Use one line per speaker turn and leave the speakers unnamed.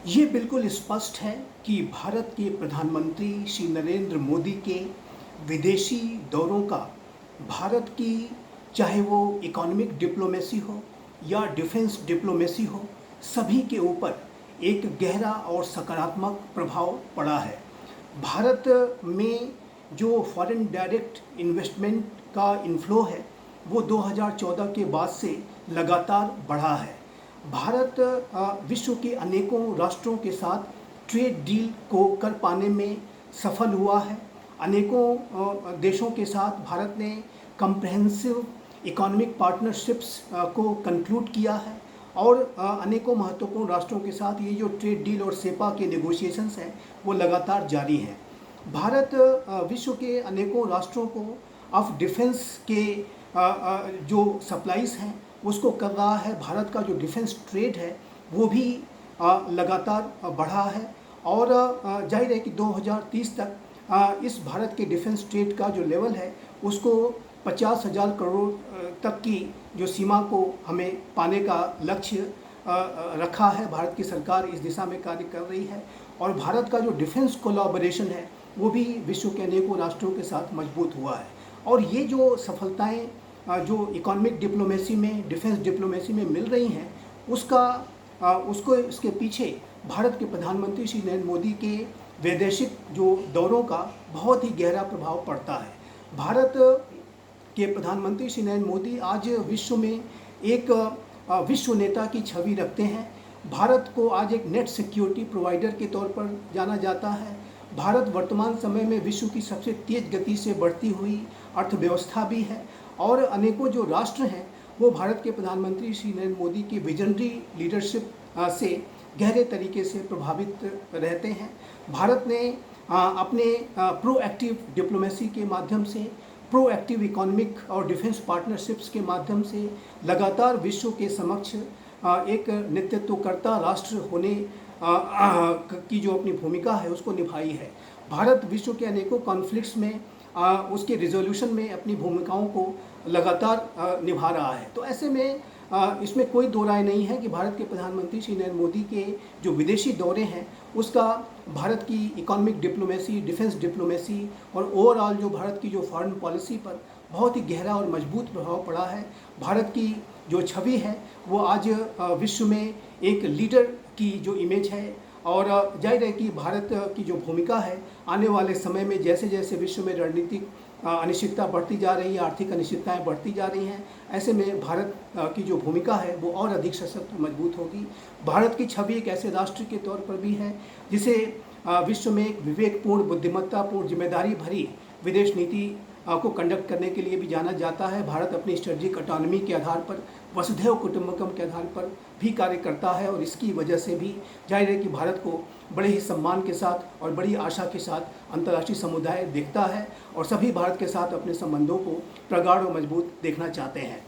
ये बिल्कुल स्पष्ट है कि भारत के प्रधानमंत्री श्री नरेंद्र मोदी के विदेशी दौरों का भारत की, चाहे वो इकोनॉमिक डिप्लोमेसी हो या डिफेंस डिप्लोमेसी हो, सभी के ऊपर एक गहरा और सकारात्मक प्रभाव पड़ा है। भारत में जो फॉरेन डायरेक्ट इन्वेस्टमेंट का इन्फ्लो है वो 2014 के बाद से लगातार बढ़ा है। भारत विश्व के अनेकों राष्ट्रों के साथ ट्रेड डील को कर पाने में सफल हुआ है। अनेकों देशों के साथ भारत ने कम्प्रहेंसिव इकोनॉमिक पार्टनरशिप्स को कंक्लूड किया है और अनेकों महत्वपूर्ण राष्ट्रों के साथ ये जो ट्रेड डील और सेपा के नेगोशिएशंस हैं वो लगातार जारी हैं। भारत विश्व के अनेकों राष्ट्रों को ऑफ डिफेंस के जो सप्लाईज हैं उसको कर रहा है। भारत का जो डिफेंस ट्रेड है वो भी लगातार बढ़ा है और जाहिर है कि 2030 तक इस भारत के डिफेंस ट्रेड का जो लेवल है उसको 50,000 करोड़ तक की जो सीमा को हमें पाने का लक्ष्य रखा है। भारत की सरकार इस दिशा में कार्य कर रही है और भारत का जो डिफेंस कोलैबोरेशन है वो भी विश्व के अनेकों राष्ट्रों के साथ मजबूत हुआ है। और ये जो सफलताएं जो इकोनॉमिक डिप्लोमेसी में, डिफेंस डिप्लोमेसी में मिल रही हैं उसको इसके पीछे भारत के प्रधानमंत्री श्री नरेंद्र मोदी के वैदेशिक जो दौरों का बहुत ही गहरा प्रभाव पड़ता है। भारत के प्रधानमंत्री श्री नरेंद्र मोदी आज विश्व में एक विश्व नेता की छवि रखते हैं। भारत को आज एक नेट सिक्योरिटी प्रोवाइडर के तौर पर जाना जाता है। भारत वर्तमान समय में विश्व की सबसे तेज़ गति से बढ़ती हुई अर्थव्यवस्था भी है और अनेकों जो राष्ट्र हैं वो भारत के प्रधानमंत्री श्री नरेंद्र मोदी की विजनरी लीडरशिप से गहरे तरीके से प्रभावित रहते हैं। भारत ने अपने प्रोएक्टिव डिप्लोमेसी के माध्यम से, प्रोएक्टिव इकोनॉमिक और डिफेंस पार्टनरशिप्स के माध्यम से लगातार विश्व के समक्ष एक नेतृत्वकर्ता राष्ट्र होने की जो अपनी भूमिका है उसको निभाई है। भारत विश्व के अनेकों कॉन्फ्लिक्ट्स में उसके रिजोल्यूशन में अपनी भूमिकाओं को लगातार निभा रहा है। तो ऐसे में इसमें कोई दो राय नहीं है कि भारत के प्रधानमंत्री श्री नरेंद्र मोदी के जो विदेशी दौरे हैं उसका भारत की इकोनॉमिक डिप्लोमेसी, डिफेंस डिप्लोमेसी और ओवरऑल जो भारत की जो फॉरेन पॉलिसी पर बहुत ही गहरा और मजबूत प्रभाव पड़ा है। भारत की जो छवि है वो आज विश्व में एक लीडर की जो इमेज है और जाहिर है कि भारत की जो भूमिका है आने वाले समय में जैसे जैसे विश्व में रणनीतिक अनिश्चितता बढ़ती जा रही है, आर्थिक अनिश्चितताएं बढ़ती जा रही हैं, ऐसे में भारत की जो भूमिका है वो और अधिक सशक्त मजबूत होगी। भारत की छवि एक ऐसे राष्ट्र के तौर पर भी है जिसे विश्व में एक विवेकपूर्ण, बुद्धिमत्तापूर्ण, जिम्मेदारी भरी विदेश नीति को कंडक्ट करने के लिए भी जाना जाता है। भारत अपनी स्ट्रेटेजिक ऑटोनॉमी के आधार पर, वसुधैव कुटुंबकम के आधार पर भी कार्य करता है और इसकी वजह से भी जाहिर है कि भारत को बड़े ही सम्मान के साथ और बड़ी आशा के साथ अंतर्राष्ट्रीय समुदाय देखता है और सभी भारत के साथ अपने संबंधों को प्रगाढ़ और मजबूत देखना चाहते हैं।